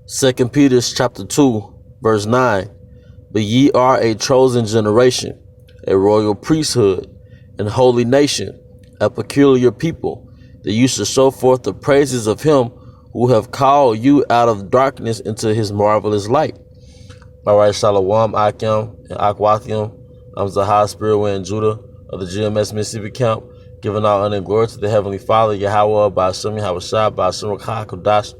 Second Peter chapter 2, verse 9. But ye are a chosen generation, a royal priesthood, and holy nation, a peculiar people, that you should show forth the praises of him who have called you out of darkness into his marvelous light. All right, Shalom, Akim, and Akwathium. I'm Zahar, Spirit in Judah of the GMS Mississippi camp, giving all honor and glory to the Heavenly Father, Yahweh, Ba'ashem, Yahweh Ba'ashem, Kodash.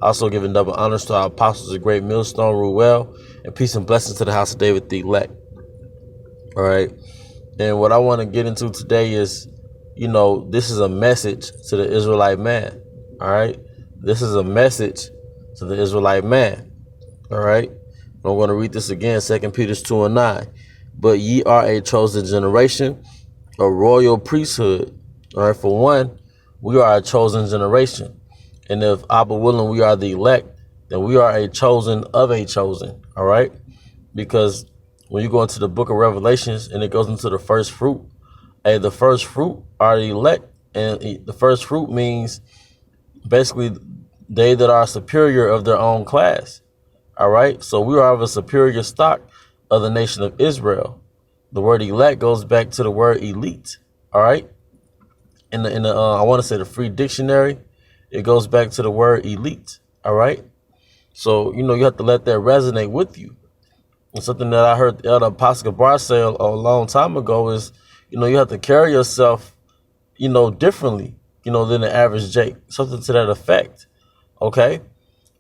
Also giving double honors to our apostles, the great millstone, Ruel, and peace and blessings to the house of David, the elect. All right. And what I want to get into today is, this is a message to the Israelite man. All right. This is a message to the Israelite man. All right. I'm going to read this again, 2 Peter 2 and 9. But ye are a chosen generation, a royal priesthood. All right. For one, we are a chosen generation. And if Abba willing, we are the elect, then we are a chosen of a chosen. All right. Because when you go into the book of Revelations and it goes into the first fruit, the first fruit are the elect. And the first fruit means basically they that are superior of their own class. All right. So we are of a superior stock of the nation of Israel. The word elect goes back to the word elite. All right. In the I want to say the free dictionary, it goes back to the word elite. All right. So, you have to let that resonate with you. And something that I heard the other Apostle Bar say a long time ago is, you have to carry yourself, differently, than the average Jake. Something to that effect. OK.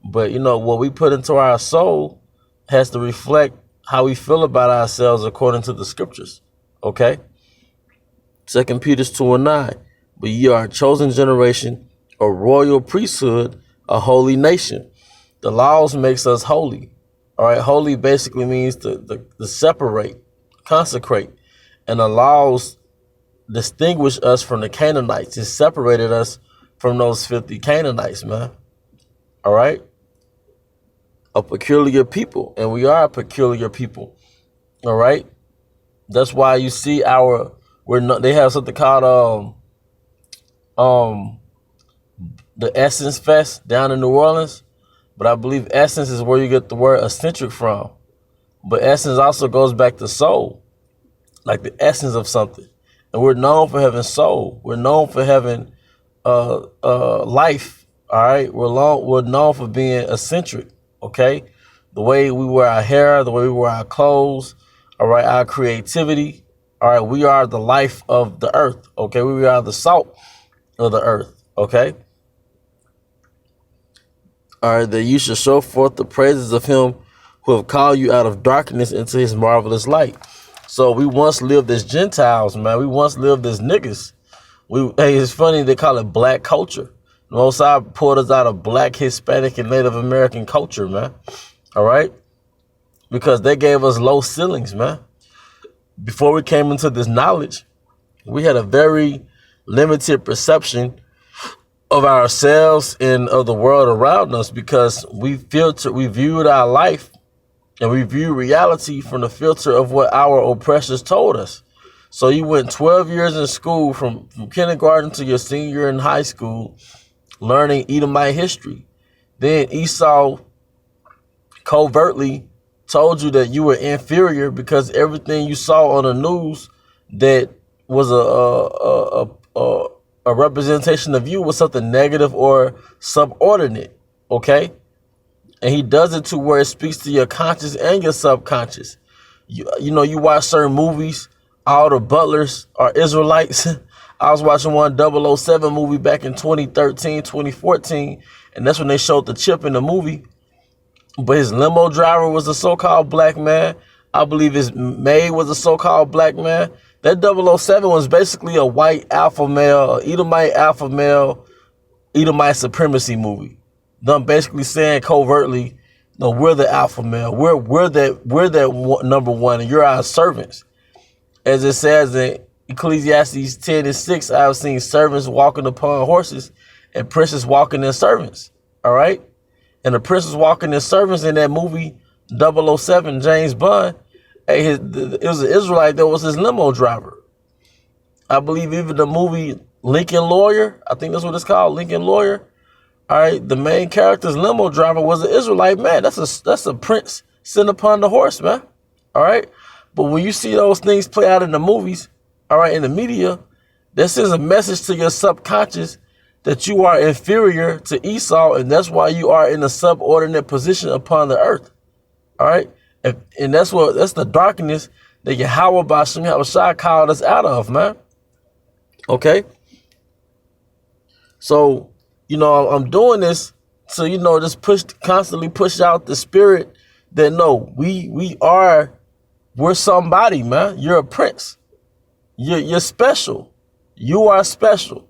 But, what we put into our soul has to reflect how we feel about ourselves according to the scriptures. OK. 2 Peter 2 and 9. But ye are a chosen generation, a royal priesthood, a holy nation. The laws makes us holy. All right. Holy basically means to separate, consecrate. And the laws distinguish us from the Canaanites. It separated us from those 50 Canaanites, man. All right. A peculiar people. And we are a peculiar people. All right. That's why you see they have something called the Essence Fest down in New Orleans, but I believe essence is where you get the word eccentric from. But essence also goes back to soul, like the essence of something. And we're known for having soul. We're known for having life. All right, we're known for being eccentric. Okay, the way we wear our hair, the way we wear our clothes. All right, our creativity. All right, we are the life of the earth. Okay, we are the salt of the earth. Okay. All right, that you should show forth the praises of him who have called you out of darkness into his marvelous light. So we once lived as Gentiles, man. We once lived as niggas. It's funny, they call it black culture. The Most High pulled us out of black, Hispanic, and Native American culture, man. All right? Because they gave us low ceilings, man. Before we came into this knowledge, we had a very limited perception of ourselves and of the world around us, because we viewed our life and we view reality from the filter of what our oppressors told us. So you went 12 years in school from kindergarten to your senior year in high school, learning Edomite history. Then Esau covertly told you that you were inferior because everything you saw on the news that was a representation of you was something negative or subordinate, okay? And he does it to where it speaks to your conscious and your subconscious. You watch certain movies, all the butlers are Israelites. I was watching one 007 movie back in 2013, 2014, and that's when they showed the chip in the movie. But his limo driver was a so-called black man. I believe his maid was a so-called black man. That 007 was basically a white alpha male, Edomite alpha male, Edomite supremacy movie. Them basically saying covertly, no, we're the alpha male. We're that number one, and you're our servants. As it says in Ecclesiastes 10 and 6, I have seen servants walking upon horses and princes walking in servants. All right? And the princes walking in servants in that movie, 007, James Bond, it was an Israelite that was his limo driver. I believe even the movie Lincoln Lawyer, I think that's what it's called, Lincoln Lawyer, All right, the main character's limo driver was an Israelite man. That's a prince sitting upon the horse, man. All right, but when you see those things play out in the movies, all right, in the media, this is a message to your subconscious that you are inferior to Esau, and that's why you are in a subordinate position upon the earth. All right, and that's the darkness that Yahweh Bashim Yahushua called us out of, man. Okay, so I'm doing this so just constantly push out the spirit that no, we're somebody, man. You're a prince. You're special. You are special.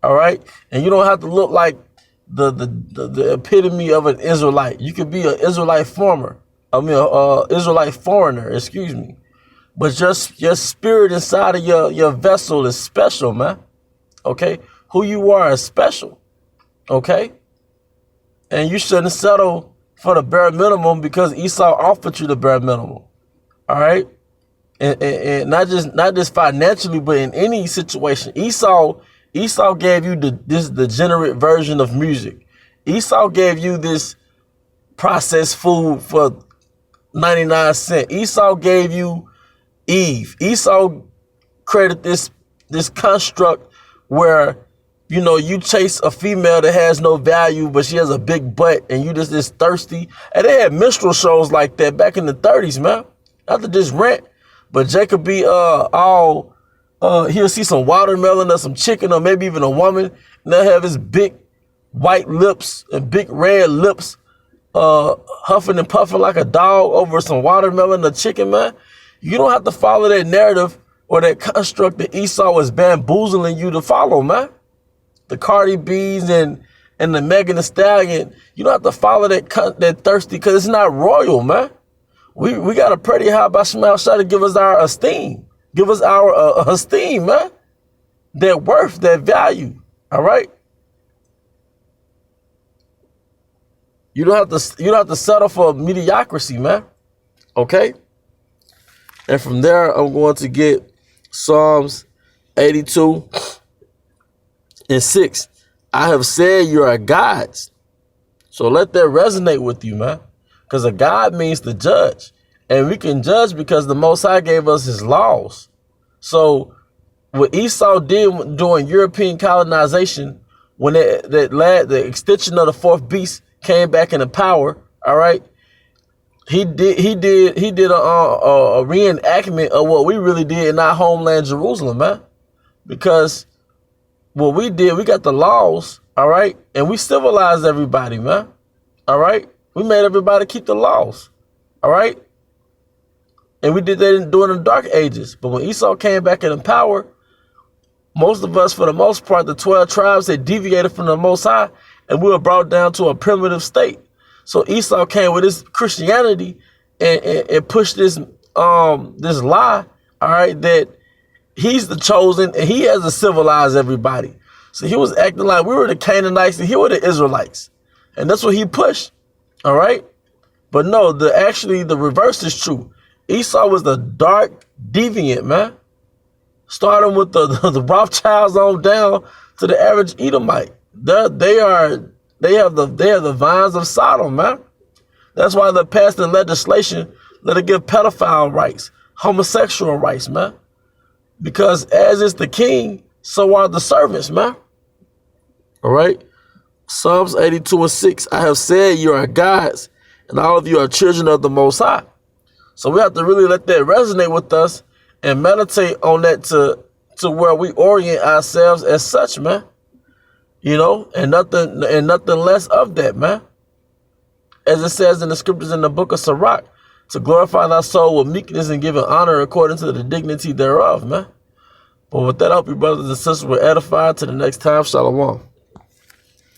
All right, and you don't have to look like the epitome of an Israelite. You could be an Israelite Israelite foreigner. Excuse me. But your spirit inside of your vessel is special, man. Okay? Who you are is special. Okay? And you shouldn't settle for the bare minimum because Esau offered you the bare minimum. All right? And not just financially, but in any situation. Esau gave you this degenerate version of music. Esau gave you this processed food for 99 cents. Esau gave you Eve. Esau created this construct where you chase a female that has no value, but she has a big butt, and you just this thirsty. And they had minstrel shows like that back in the 30s, man. Not to just rent, but Jacob be he'll see some watermelon or some chicken or maybe even a woman, and they'll have his big white lips and big red lips, huffing and puffing like a dog over some watermelon or chicken, man. You don't have to follow that narrative or that construct that Esau was bamboozling you to follow, man. The Cardi B's and the Megan Thee Stallion, you don't have to follow that thirsty, because it's not royal, man. We got a pretty high by Shemel Shah to give us our esteem. Give us our esteem, man. That worth, that value, all right? You don't have to settle for mediocrity, man. Okay? And from there, I'm going to get Psalms 82 and 6. I have said you are gods. So let that resonate with you, man. Because a God means to judge. And we can judge because the Most High gave us his laws. So what Esau did during European colonization, when the extension of the fourth beast came back into power, all right, he did a reenactment of what we really did in our homeland, Jerusalem, man. Because what we did, we got the laws, all right, and we civilized everybody, man. All right, we made everybody keep the laws, all right, and we did that during the Dark Ages. But when Esau came back into power, most of us, for the most part, the 12 tribes, they deviated from the Most High, and we were brought down to a primitive state. So Esau came with his Christianity and pushed this lie, all right, that he's the chosen and he has to civilize everybody. So he was acting like we were the Canaanites and he were the Israelites. And that's what he pushed, all right? But no, the reverse is true. Esau was the dark deviant, man. Starting with the Rothschilds on down to the average Edomite. They are the vines of Sodom, man. That's why they're passing legislation that will give pedophile rights, homosexual rights, man. Because as is the king, so are the servants, man. All right? Psalms 82 and 6. I have said you are gods, and all of you are children of the Most High. So we have to really let that resonate with us and meditate on that to where we orient ourselves as such, man. And nothing less of that, man. As it says in the scriptures in the book of Sirach, to glorify thy soul with meekness and giving honor according to the dignity thereof, man. But with that, I hope you brothers and sisters were edified. To the next time, shalom.